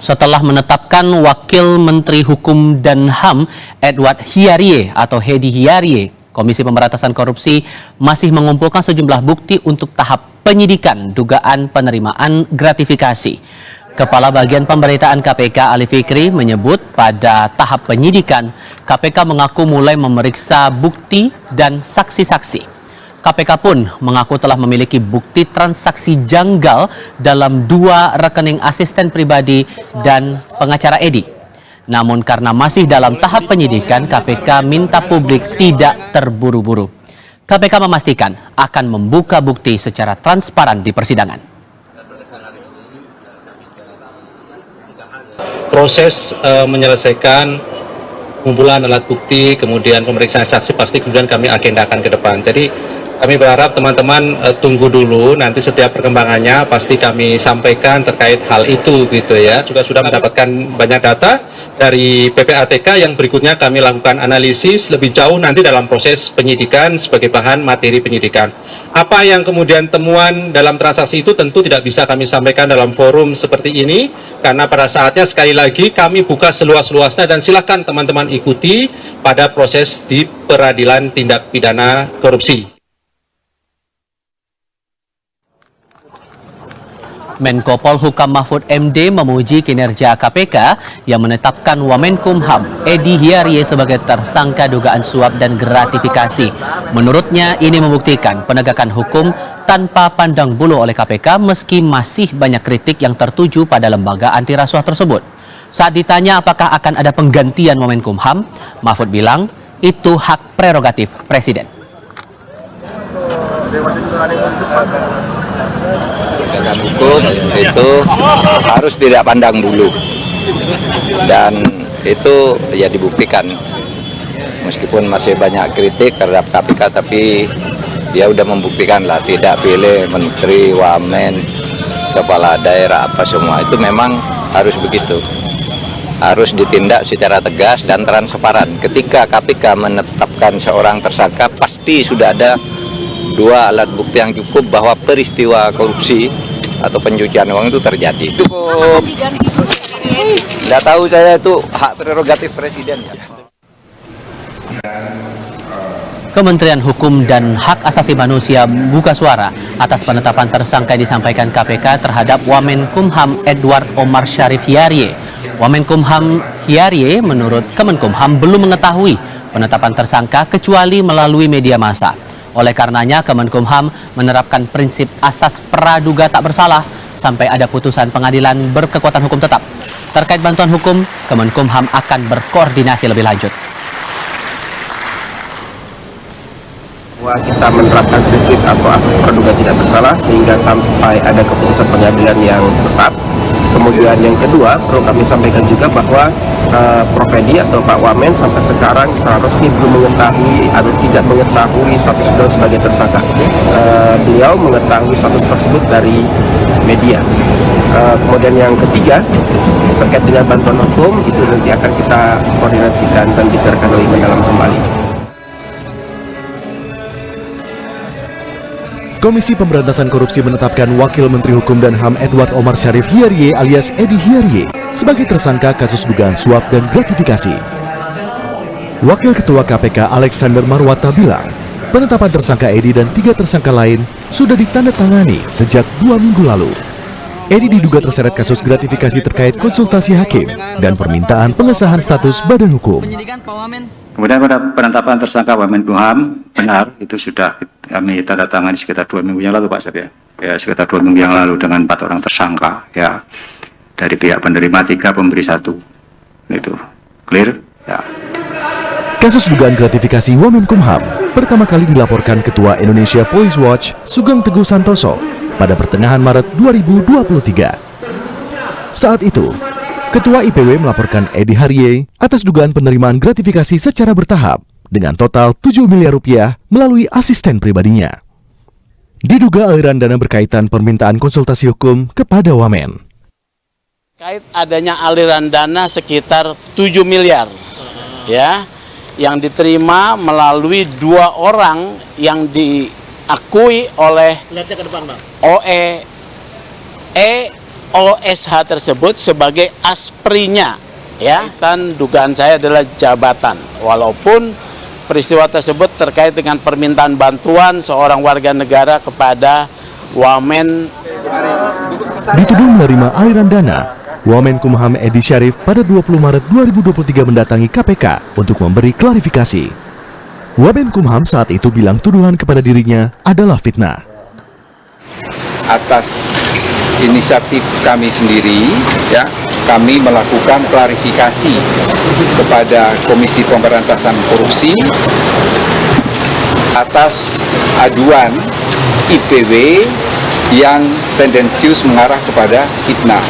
setelah menetapkan Wakil Menteri Hukum dan HAM Edward Hiarie atau Hedi Hiarie. Komisi Pemberantasan Korupsi masih mengumpulkan sejumlah bukti untuk tahap penyidikan dugaan penerimaan gratifikasi. Kepala Bagian Pemberitaan KPK Ali Fikri menyebut pada tahap penyidikan KPK mengaku mulai memeriksa bukti dan saksi-saksi. KPK pun mengaku telah memiliki bukti transaksi janggal dalam 2 rekening asisten pribadi dan pengacara Edi. Namun karena masih dalam tahap penyidikan, KPK minta publik tidak terburu-buru. KPK memastikan akan membuka bukti secara transparan di persidangan. Proses menyelesaikan kumpulan alat bukti, kemudian pemeriksaan saksi pasti kemudian kami agendakan ke depan. Jadi kami berharap teman-teman tunggu dulu, nanti setiap perkembangannya pasti kami sampaikan terkait hal itu gitu ya. Juga sudah mendapatkan banyak data dari PPATK yang berikutnya kami lakukan analisis lebih jauh nanti dalam proses penyidikan sebagai bahan materi penyidikan. Apa yang kemudian temuan dalam transaksi itu tentu tidak bisa kami sampaikan dalam forum seperti ini, karena pada saatnya sekali lagi kami buka seluas-luasnya dan silakan teman-teman ikuti pada proses di peradilan tindak pidana korupsi. Menko Polhukam Mahfud MD memuji kinerja KPK yang menetapkan Wamenkumham Edi Hiarie sebagai tersangka dugaan suap dan gratifikasi. Menurutnya ini membuktikan penegakan hukum tanpa pandang bulu oleh KPK meski masih banyak kritik yang tertuju pada lembaga anti rasuah tersebut. Saat ditanya apakah akan ada penggantian Wamenkumham, Mahfud bilang itu hak prerogatif Presiden. Penegakan hukum itu harus tidak pandang bulu, dan itu ya dibuktikan meskipun masih banyak kritik terhadap KPK, tapi dia udah membuktikan lah, tidak pilih menteri, wamen, kepala daerah apa semua itu memang harus begitu, harus ditindak secara tegas dan transparan. Ketika KPK menetapkan seorang tersangka pasti sudah ada 2 alat bukti yang cukup bahwa peristiwa korupsi atau pencucian uang itu terjadi. Cukup. Tidak tahu saya, itu hak prerogatif Presiden. Kementerian Hukum dan Hak Asasi Manusia buka suara atas penetapan tersangka yang disampaikan KPK terhadap Wamenkumham Edward Omar Syarif Hiarie. Wamenkumham Hiarie menurut Kemenkumham belum mengetahui penetapan tersangka kecuali melalui media massa. Oleh karenanya, Kemenkumham menerapkan prinsip asas praduga tak bersalah sampai ada putusan pengadilan berkekuatan hukum tetap. Terkait bantuan hukum, Kemenkumham akan berkoordinasi lebih lanjut. Kita menerapkan prinsip atau asas praduga tidak bersalah sehingga sampai ada keputusan pengadilan yang tetap. Kemudian yang kedua, perlu kami sampaikan juga bahwa Prof. Edi atau Pak Wamen sampai sekarang secara resmi belum mengetahui atau tidak mengetahui status beliau sebagai tersangka. Beliau mengetahui status tersebut dari media. Kemudian yang ketiga, terkait dengan bantuan hukum, itu nanti akan kita koordinasikan dan bicarakan lebih mendalam kembali. Komisi Pemberantasan Korupsi menetapkan Wakil Menteri Hukum dan HAM Edward Omar Syarif Hiarie alias Edi Hiarie sebagai tersangka kasus dugaan suap dan gratifikasi. Wakil Ketua KPK Alexander Marwata bilang, penetapan tersangka Edi dan 3 tersangka lain sudah ditandatangani sejak 2 minggu lalu. Edi diduga terseret kasus gratifikasi terkait konsultasi hakim dan permintaan pengesahan status badan hukum. Kemudian pada penetapan tersangka Wamenkumham, benar itu sudah kami tanda tangani sekitar 2 minggu yang lalu Pak Syed ya, sekitar 2 minggu yang lalu dengan 4 orang tersangka ya, dari pihak penerima 3, pemberi 1, itu clear ya. Kasus dugaan gratifikasi Wamenkumham pertama kali dilaporkan Ketua Indonesia Police Watch Sugeng Teguh Santoso pada pertengahan Maret 2023. Saat itu, Ketua IPW melaporkan Edi Hiarie atas dugaan penerimaan gratifikasi secara bertahap dengan total 7 miliar rupiah melalui asisten pribadinya. Diduga aliran dana berkaitan permintaan konsultasi hukum kepada Wamen. Kait adanya aliran dana sekitar 7 miliar ya, yang diterima melalui 2 orang yang diakui oleh OE OSH tersebut sebagai asprinya, ya. Dan dugaan saya adalah jabatan, walaupun peristiwa tersebut terkait dengan permintaan bantuan seorang warga negara kepada Wamen. Dituduh menerima aliran dana, Wamenkumham Edi Syarif pada 20 Maret 2023 mendatangi KPK untuk memberi klarifikasi. Wamenkumham saat itu bilang tuduhan kepada dirinya adalah fitnah. Atas inisiatif kami sendiri, ya, kami melakukan klarifikasi kepada Komisi Pemberantasan Korupsi atas aduan IPW yang tendensius mengarah kepada fitnah.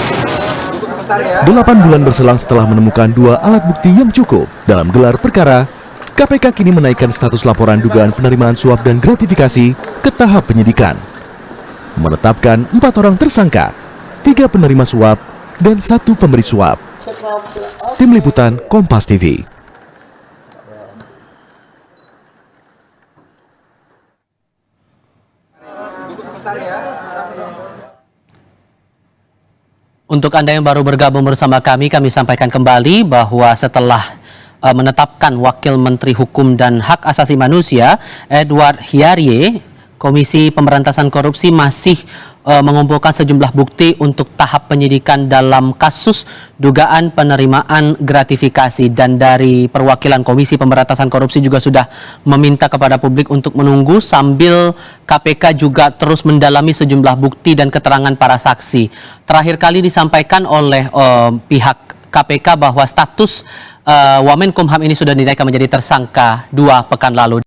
8 bulan berselang setelah menemukan 2 alat bukti yang cukup dalam gelar perkara, KPK kini menaikkan status laporan dugaan penerimaan suap dan gratifikasi ke tahap penyidikan. Menetapkan 4 orang tersangka, 3 penerima suap, dan 1 pemberi suap. Tim Liputan Kompas TV. Untuk Anda yang baru bergabung bersama kami sampaikan kembali bahwa setelah menetapkan Wakil Menteri Hukum dan Hak Asasi Manusia Edward Hiarie, Komisi Pemberantasan Korupsi masih mengumpulkan sejumlah bukti untuk tahap penyidikan dalam kasus dugaan penerimaan gratifikasi, dan dari perwakilan Komisi Pemberantasan Korupsi juga sudah meminta kepada publik untuk menunggu sambil KPK juga terus mendalami sejumlah bukti dan keterangan para saksi. Terakhir kali disampaikan oleh pihak KPK bahwa status Wamenkumham ini sudah dinaikkan menjadi tersangka 2 pekan lalu.